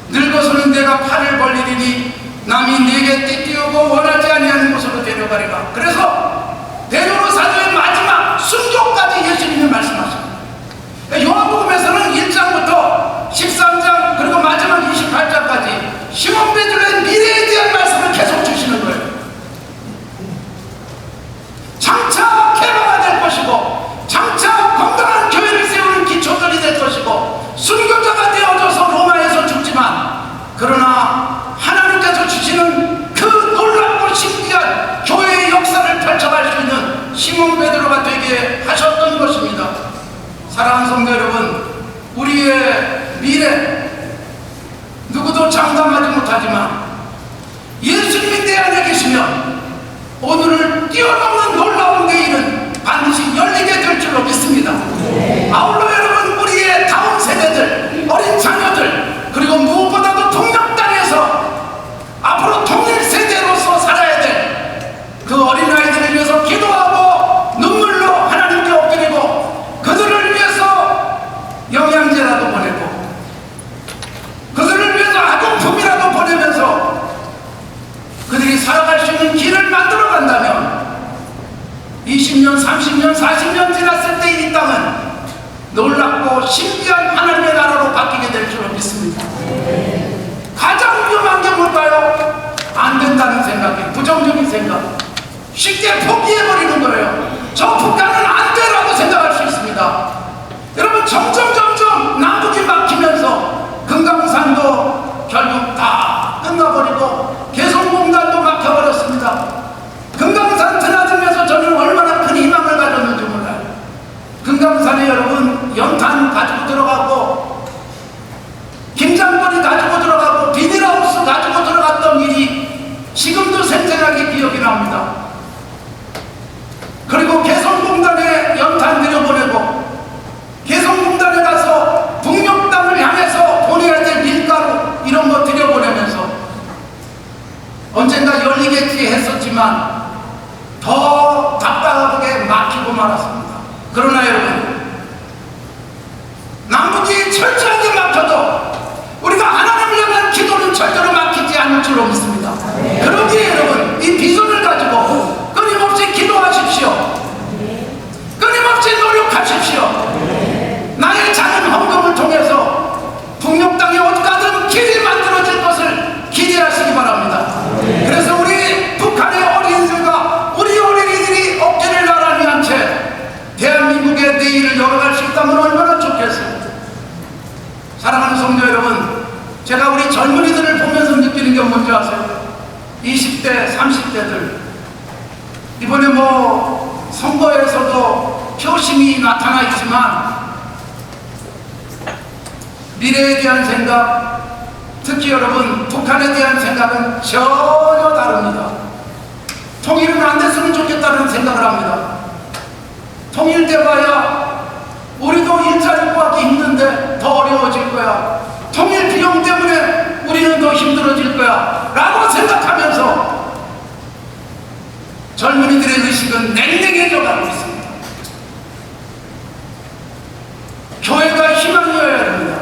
늙어서는 내가 팔을 벌리리니 남이 네게 띠띠우고 원하지 아니하는 곳으로 데려가리라. 그래서 베드로 사도의 마지막 순교까지 예수님이 말씀하십니다. 요한복음에서는 1장부터 13장 그리고 마지막 28장까지 시몬 베드로의 미래에 대한 말씀을 계속 주시는 거예요. 장차 개방화 될 것이고 장차 건강한 교회를 세우는 기초들이 될 것이고 순교자가 되어져서 로마에서 죽지만 그러나 하나님께서 주시는 그 놀랍고 신기한 교회의 역사를 펼쳐갈 수 있는 시몬 베드로가 되게 하셨던 것입니다. 사랑하는 성도 여러분, 우리의 미래 누구도 장담하지 못하지만 예수님이 내 안에 계시면 오늘을 뛰어넘는 놀라운 내일은 반드시 열리게 될 줄로 믿습니다. 아울러 여러분, 우리의 다음 세대들, 어린 자녀들, 그리고 무엇보다도 북녘 땅에서 앞으로 통일 세대로서 살아야 될 그 어린아이들을 위해서 기도하고 눈물로 하나님께 엎드리고 그들을 위해서 영양제라도 보내고 그들을 위해서 학용품이라도 보내면서 그들이 살아갈 수 있는 길을 만들어 간다면 20년, 30년, 40년 지났을 때 이 땅은 놀랍고 신기한 하나님의 나라로 바뀌게 될 줄로 믿습니다. 가장 위험한 게 뭘까요? 안 된다는 생각이, 부정적인 생각, 쉽게 포기해버리는 거예요. 저 북한은 안 돼라고 생각할 수 있습니다. 여러분, 점점 남북이 막히면서 금강산도 결국 다 끝나버리고 개성공단도 막혀버렸습니다. 금강산 드나들면서 저는 얼마나 큰 희망을 가졌는지 몰라요. 금강산에 여러분 연탄 가지고 들어가고 김장거리 가지고 들어가고 비닐하우스 가지고 들어갔던 일이 지금도 생생하게 기억이 납니다. 그리고 개성공단에 연탄 들여보내고 개성공단에 가서 있지만 더 답답하게 막히고 말았습니다. 그러나 여러분, 남북이 철저하게 막혀도 우리가 하나님을 향한 기도는 절대로 막히지 않을 줄로 믿습니다. 그러기에 여러분, 이 비전을 가지고 끊임없이 기도하십시오. 끊임없이 노력하십시오. 나의 작은 헌금을 통해서 북녘 땅에 어디가든 길이 만들어질 것을 기대하시기 바랍니다. 그래서 우리 북한의 어린이들과 우리 어린이들이 어깨를 나란히 한 채 대한민국의 내일을 열어갈 수 있다면 얼마나 좋겠습니까? 사랑하는 성도 여러분, 제가 우리 젊은이들을 보면서 느끼는 게 뭔지 아세요? 20대, 30대들 이번에 선거에서도 표심이 나타나 있지만 미래에 대한 생각, 특히 여러분 북한에 대한 생각은 전혀 다릅니다. 통일은 안 됐으면 좋겠다는 생각을 합니다. 통일돼봐야 우리도 일자리 구하기 힘든데 더 어려워질 거야. 통일 비용 때문에 우리는 더 힘들어질 거야 라고 생각하면서 젊은이들의 의식은 냉랭해져 가고 있습니다. 교회가 희망이어야 합니다.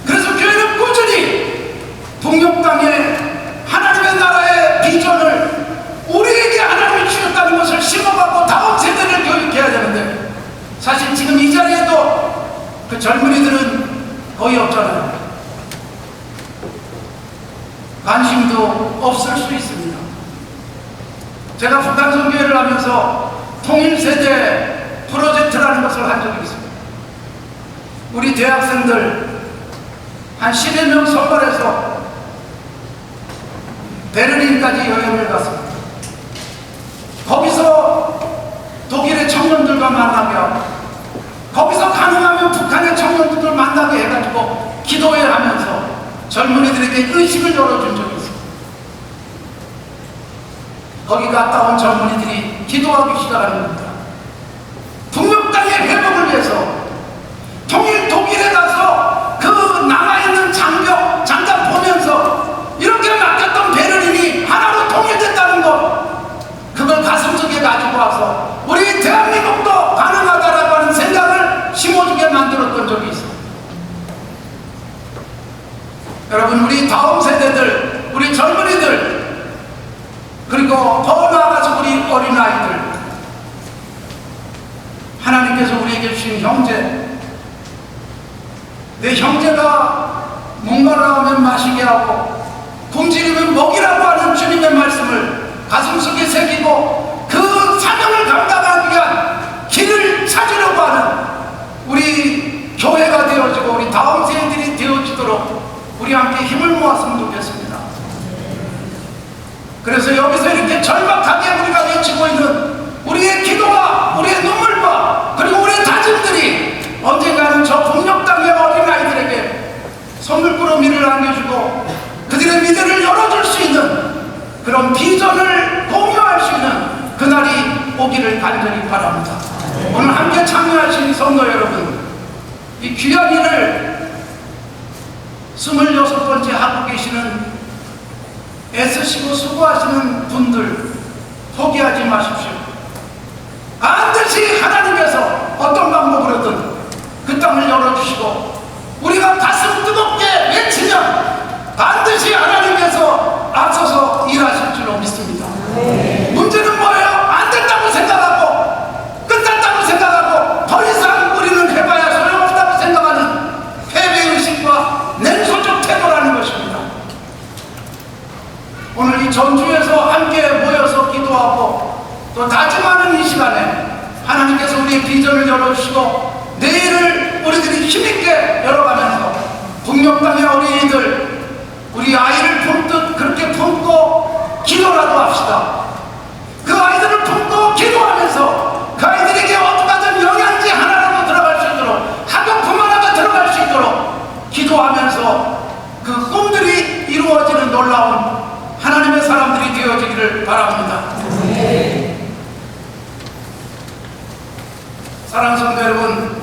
그래서 교회는 꾸준히 북녘 땅에 하나님의 나라의 비전을 우리에게 하나님이 주셨다는 것을 심어가고 다음 세대를 교육해야 되는데, 사실 지금 이 자리에도 그 젊은이들은 거의 없잖아요. 관심도 없을 수 있습니다. 제가 북한 선교회를 하면서 통일세대 프로젝트라는 것을 한 적이 있습니다. 우리 대학생들 한 10여 명 선발해서 베를린까지 여행을 갔습니다. 거기서 독일의 청년들과 만나게 하고, 거기서 가능하면 북한의 청년들을 만나게 해가지고 기도회 하면서 젊은이들에게 의식을 열어준 적이 있습니다. 거기 갔다 온 젊은이들이 기도하기 시작하는 겁니다. 북녘 땅의 회복을 위해서 통일 독일에 가서 그 남아있는 장벽 보면서 이렇게 막혔던 베를린이 하나로 통일됐다는 것, 그걸 가슴속에 가지고 와서 우리 대한민국도 가능하다라고 하는 생각을 심어주게 만들었던 적이 있습니다. 여러분, 우리 다음 세대들, 우리 젊은이들, 그리고 더 나아가서 우리 어린아이들, 하나님께서 우리에게 주신 형제, 내 형제가 목말라하면 마시게 하고 굶주리면 먹이라고 하는 주님의 말씀을 가슴속에 새기고 그 사명을 감당하기 위한 길을 찾으려고 하는 우리 교회가 되어지고 우리 다음 세대들이 되어지도록 우리 함께 힘을 모았으면 좋겠습니다. 그래서 여기서 이렇게 절박하게 우리가 외치고 있는 우리의 기도와 우리의 눈물과 그리고 우리의 다짐들이 언젠가는 저 북녘 땅의 어린아이들에게 선물꾸러미를 안겨주고 그들의 미래를 열어줄 수 있는 그런 비전을 공유할 수 있는 그날이 오기를 간절히 바랍니다. 오늘 함께 참여하신 성도 여러분, 이 귀한 일을 26번째 하고 계시는 애쓰시고 수고하시는 분들 포기하지 마십시오. 반드시 하나님께서 어떤 방법으로든 그 땅을 열어주시고 우리가 가슴 뜨겁게 외치면 반드시 하나님께서 앞서서 일하실 줄로 믿습니다. 문제는 뭐예요? 안 된다고 생각하고 끝났다고 생각하고 더 이상 우리는 해봐야 소용없다고 생각하는 패배의식과 냉소적 태도라는 것입니다. 오늘 이 전주에서 함께 모여서 기도하고 또 다짐하는 이 시간에 하나님께서 우리의 비전을 열어주시고 내일을 우리들이 힘있게 열어가면서 북녘 땅의 어린이들, 우리 아이를 품듯 그렇게 품고 기도라도 합시다. 그 아이들을 품고 기도하면서 그 아이들에게 어떻게든 영양제 하나라도 들어갈 수 있도록, 학용품 하나가 들어갈 수 있도록 기도하면서 그 꿈들이 이루어지는 놀라운 하나님의 사람들이 되어지기를 바랍니다. 사랑하는 성도 여러분,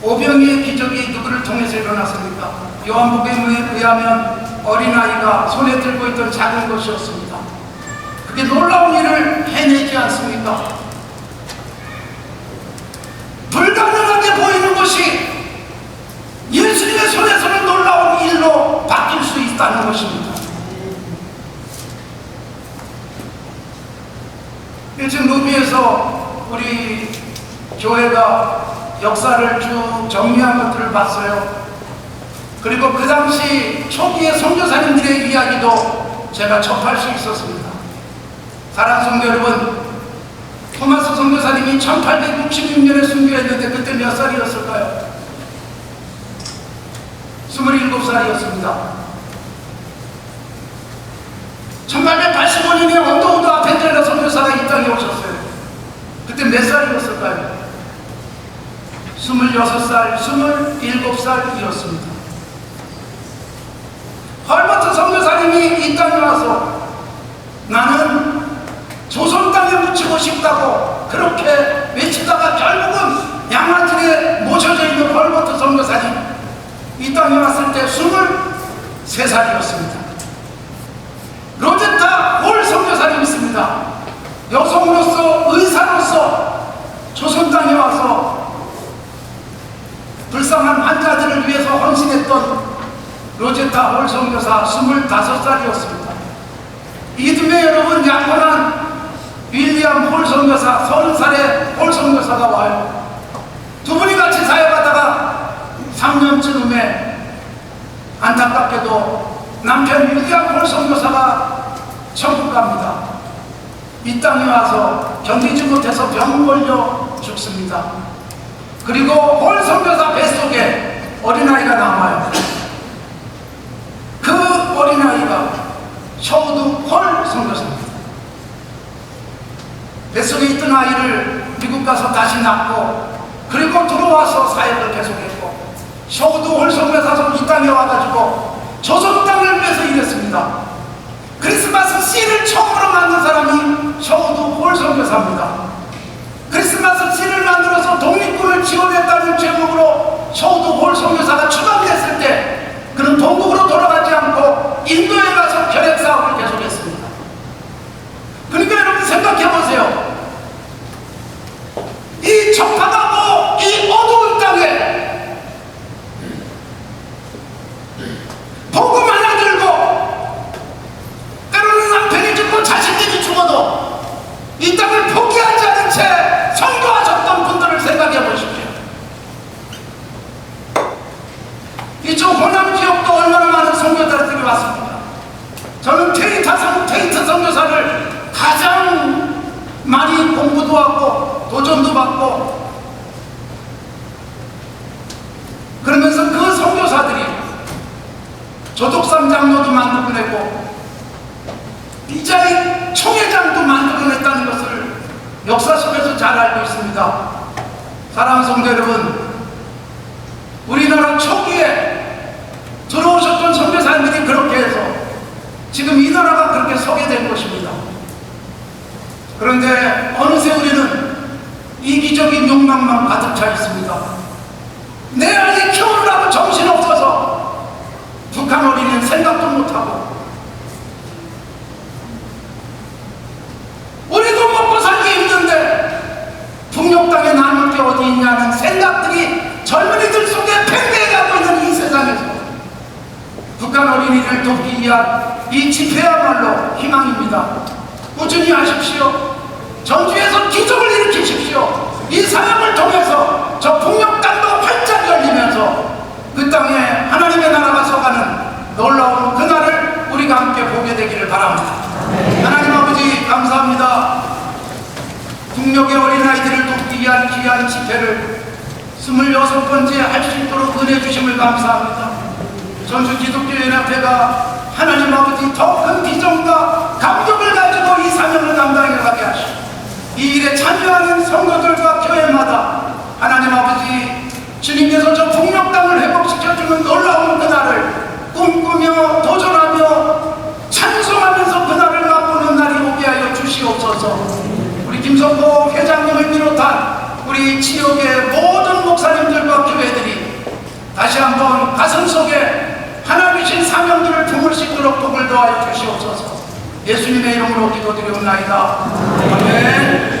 오병이의 기적이 누구를 통해서 일어났습니까? 요한복음에 의하면 어린아이가 손에 들고 있던 작은 것이었습니다. 그게 놀라운 일을 해내지 않습니까? 불가능하게 보이는 것이 예수님의 손에서는 놀라운 일로 바뀔 수 있다는 것입니다. 일찍 루비에서 우리 교회가 역사를 쭉 정리한 것들을 봤어요. 그리고 그 당시 초기의 선교사님들의 이야기도 제가 접할 수 있었습니다. 사랑하는 성도 여러분, 토마스 선교사님이 1866년에 순교했는데 그때 몇 살이었을까요? 27살이었습니다. 1885년에 언더우드 아펜젤러 선교사가 이 땅에 오셨어요. 그때 몇 살이었을까요? 26살, 27살이었습니다. 헐버트 선교사님이 이 땅에 와서 나는 조선 땅에 묻히고 싶다고 그렇게 외치다가 결국은 양아틀에 모셔져 있는 헐버트 선교사님, 이 땅에 왔을 때 23살이었습니다. 로제타 홀 선교사님 있습니다. 여성으로서, 의사로서 조선 땅에 와서 불쌍한 환자들을 위해서 헌신했던 로제타 홀 선교사 25살이었습니다. 이듬해 여러분 양곤한 윌리엄 홀 선교사 30살의 홀 선교사가 와요. 두 분이 같이 사역하다가 3년쯤 후에 안타깝게도 남편 윌리엄 홀 선교사가 천국 갑니다. 이 땅에 와서 견디지 못해서 병 걸려 죽습니다. 그리고 홀 선교사 뱃속에 어린아이가 남아요. 그 어린아이가 셔우드 홀 선교사입니다. 뱃속에 있던 아이를 미국 가서 다시 낳고 그리고 들어와서 사역을 계속했고 셔우드 홀 선교사도 이 땅에 와가지고 조선 땅을 위해서 일했습니다. 크리스마스 씨를 처음으로 만든 사람이 셔우드 홀 선교사입니다. 크리스마스 씨를 만들어서 독립군을 지원했다는 제목으로 셔우드 홀 선교사가 추방됐을 때 그는 동국으로 돌아가지 않고 인도에 가서 결핵사업을 계속했습니다. 그러니까 여러분 생각해보세요. 이 척박하고 이 어두운 땅에 복음 하나 들고 때로는 남편이 죽고 자식들이 죽어도 이 땅을 포기하지 않은 채 선교하셨던 분들을 생각해 보십시오. 이쪽 호남 지역도 얼마나 많은 선교사들이 왔습니다. 저는 테이트 선교사를 가장 많이 공부도 하고 도전도 받고 그러면서 그 선교사들이 조독삼 장로도 만들어냈고 비자의 총회장도 만들어냈다는 것을 역사 속에서 잘 알고 있습니다. 사랑하는 성도 여러분, 우리나라 초기에 들어오셨던 선교사님들이 그렇게 해서 지금 이 나라가 그렇게 서게 된 것입니다. 그런데 어느새 우리는 이기적인 욕망만 가득 차 있습니다. 내 아이 키우느라고 정신없어서 북한 어린이는 생각도 못하고 우리도 먹고 살기 힘든데 북녘 땅에 남을 게 어디 있냐는 생각들이 젊은이들 속에 팽배해가고 있는 이 세상에서 북한 어린이를 돕기 위한 이 집회야말로 희망입니다. 꾸준히 하십시오. 전주에서 기적을 일으키십시오. 이 사역을 통해서 저 북녘 땅도 활짝 열리면서 그 땅에 하나님의 나라가 서가는 놀라운 그날을 우리가 함께 보게 되기를 바랍니다. 하나님 아버지 감사합니다. 북녘의 어린아이들을 돕기 위한 귀한 집회를 26번째 할 수 있도록 은혜 주심을 감사합니다. 전주기독교연합회가 하나님 아버지 더 큰 비전과 감격을 가지고 이 사명을 감당해 가게 하시고 이 일에 참여하는 성도들과 교회마다 하나님 아버지 주님께서 저 북녘 땅을 회복시켜주는 놀라운 그날을 꿈꾸며 도전하며 찬송하면서 그날을 맛보는 날이 오게 하여 주시옵소서. 우리 김성보 회장님을 비롯한 우리 지역의 모든 목사님들과 교회들이 다시 한번 가슴 속에 하나님 주신 사명들을 품을 수 있도록 복을 더하여 주시옵소서. 예수님의 이름으로 기도드리옵나이다. 아멘.